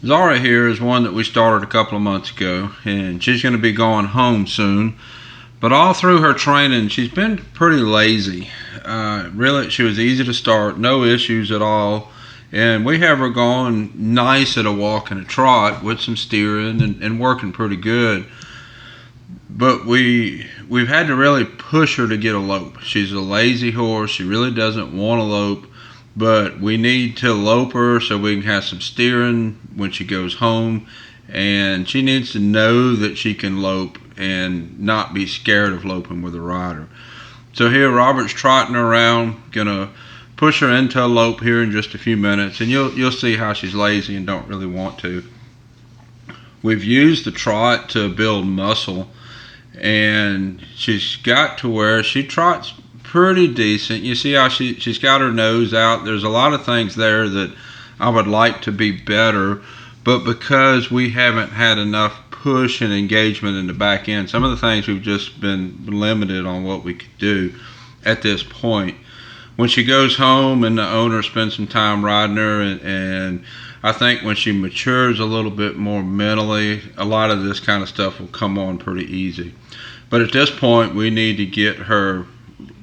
Zara here is one that we started a couple of months ago, and she's going to be going home soon. But all through her training, she's been pretty lazy. Really, she was easy to start, no issues at all. And we have her going nice at a walk and a trot with some steering and working pretty good. But we've had to really push her to get a lope. She's a lazy horse. She really doesn't want a lope, but we need to lope her so we can have some steering when she goes home. And she needs to know that she can lope and not be scared of loping with a rider. So here Robert's trotting around, gonna push her into a lope here in just a few minutes, and you'll see how she's lazy and don't really want to. We've used the trot to build muscle, and she's got to where she trots pretty decent. You see how she's got her nose out. There's a lot of things there that I would like to be better, but because we haven't had enough push and engagement in the back end, some of the things we've just been limited on what we could do at this point. When she goes home and the owner spends some time riding her, and I think when she matures a little bit more mentally, a lot of this kind of stuff will come on pretty easy. But at this point, we need to get her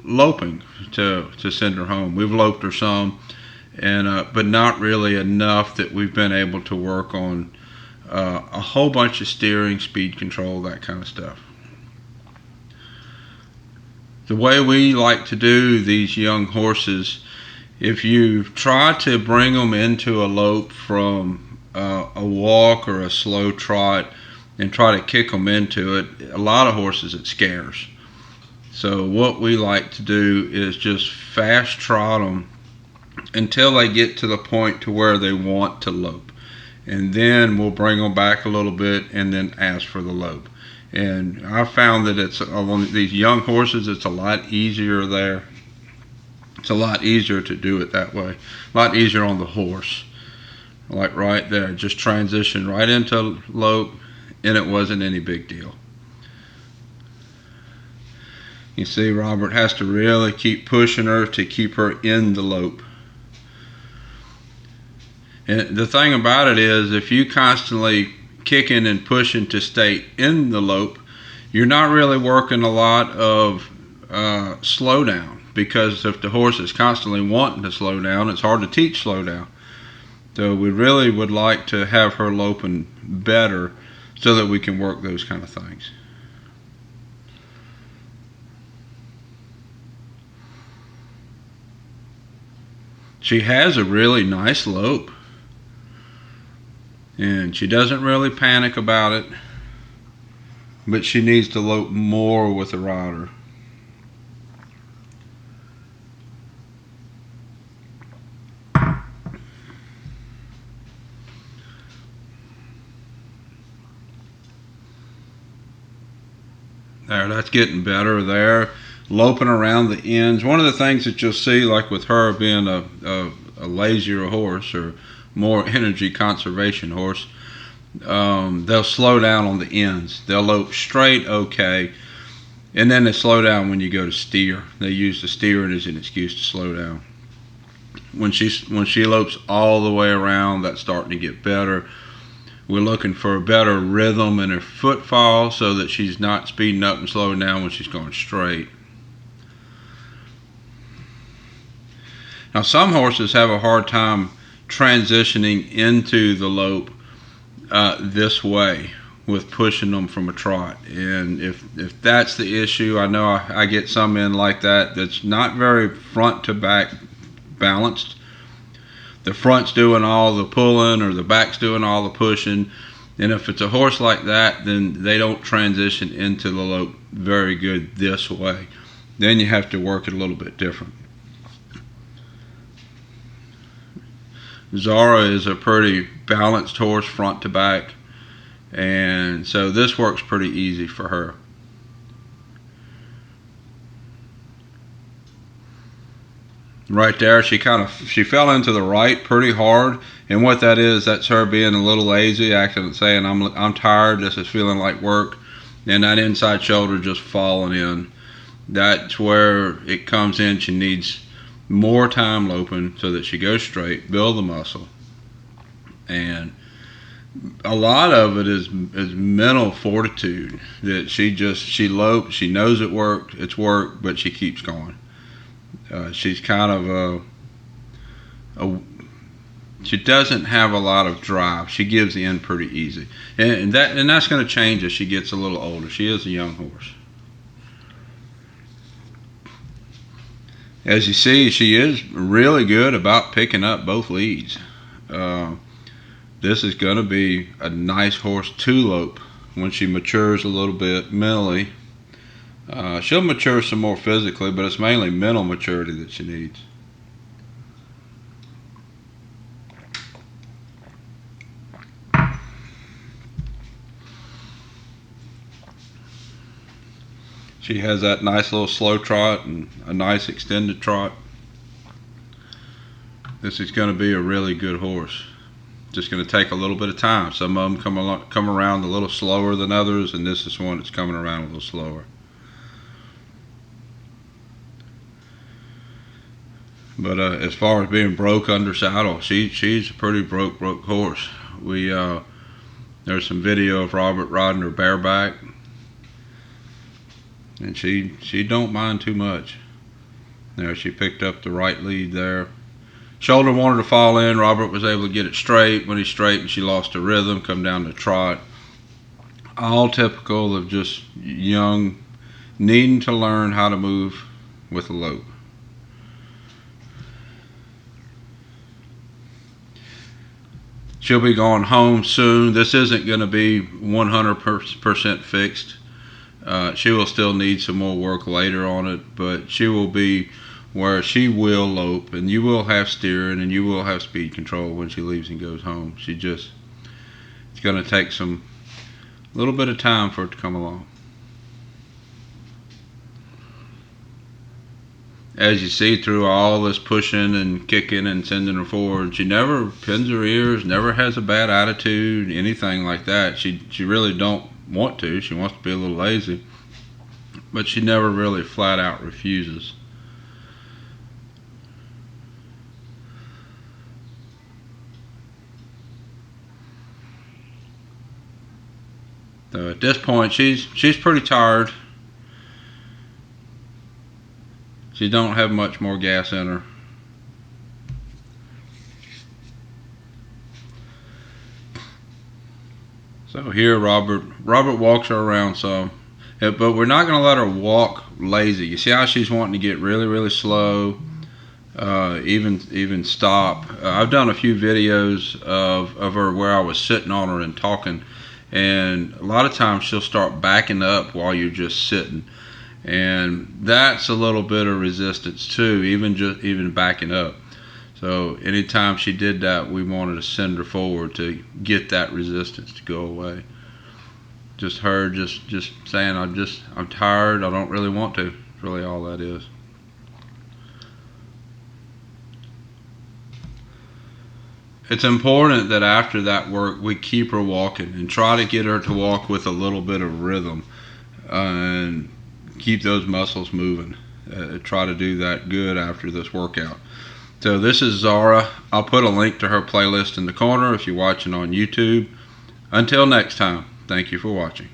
loping to send her home. We've loped her some, and but not really enough that we've been able to work on a whole bunch of steering, speed control, that kind of stuff. The way we like to do these young horses, if you try to bring them into a lope from a walk or a slow trot and try to kick them into it, a lot of horses it scares. So what we like to do is just fast trot them until they get to the point to where they want to lope. And then we'll bring them back a little bit and then ask for the lope. And I found that it's on these young horses, it's a lot easier there. It's a lot easier to do it that way. A lot easier on the horse. Like right there, just transition right into lope, and it wasn't any big deal. You see, Robert has to really keep pushing her to keep her in the lope. And the thing about it is, if you constantly kicking and pushing to stay in the lope, you're not really working a lot of slow down, because if the horse is constantly wanting to slow down, it's hard to teach slow down. So we really would like to have her loping better so that we can work those kind of things. She has a really nice lope, and she doesn't really panic about it, but she needs to lope more with the rider. There, that's getting better there. Loping around the ends. One of the things that you'll see, like with her being a lazier horse or more energy conservation horse, they'll slow down on the ends. They'll lope straight, okay, and then they slow down when you go to steer. They use the steering as an excuse to slow down. When she lopes all the way around, that's starting to get better. We're looking for a better rhythm in her footfall so that she's not speeding up and slowing down when she's going straight. Now, some horses have a hard time transitioning into the lope this way with pushing them from a trot. And if that's the issue, I know I get some in like that that's not very front to back balanced. The front's doing all the pulling or the back's doing all the pushing. And if it's a horse like that, then they don't transition into the lope very good this way. Then you have to work it a little bit different. Zara is a pretty balanced horse front to back, and so this works pretty easy for her. Right there, she fell into the right pretty hard, and what that is, that's her being a little lazy, acting saying I'm tired, this is feeling like work, and that inside shoulder just falling in. That's where it comes in. She needs more time loping so that she goes straight, build the muscle, and A lot of it is mental fortitude that she lopes. She knows it's work, but she keeps going. She's kind of a she doesn't have a lot of drive. She gives in pretty easy, and that's going to change as she gets a little older. She is a young horse. As you see, she is really good about picking up both leads. This is going to be a nice horse to lope when she matures a little bit mentally. She'll mature some more physically, but it's mainly mental maturity that she needs. She has that nice little slow trot and a nice extended trot. This is going to be a really good horse. Just going to take a little bit of time. Some of them come around a little slower than others, and this is one that's coming around a little slower. But as far as being broke under saddle, she's a pretty broke horse. There's some video of Robert riding her bareback, and she don't mind too much. There, she picked up the right lead there. Shoulder wanted to fall in. Robert was able to get it straight. When he straightened, she lost her rhythm, come down to trot. All typical of just young, needing to learn how to move with a lope. She'll be going home soon. This isn't going to be 100% fixed. She will still need some more work later on it, but she will be where she will lope, and you will have steering, and you will have speed control when she leaves and goes home. It's going to take a little bit of time for it to come along. As you see, through all this pushing and kicking and sending her forward, she never pins her ears, never has a bad attitude, anything like that. She really don't want to. She wants to be a little lazy, but she never really flat out refuses. So at this point, she's pretty tired. She don't have much more gas in her. So here Robert walks her around some, but we're not going to let her walk lazy. You see how she's wanting to get really, really slow, even stop. I've done a few videos of her where I was sitting on her and talking, and a lot of times she'll start backing up while you're just sitting. And that's a little bit of resistance too, even backing up. So anytime she did that, we wanted to send her forward to get that resistance to go away. Just her just saying, I'm tired, I don't really want to. That's really all that is. It's important that after that work we keep her walking and try to get her to walk with a little bit of rhythm, and keep those muscles moving. Try to do that good after this workout. So this is Zara. I'll put a link to her playlist in the corner if you're watching on YouTube. Until next time, thank you for watching.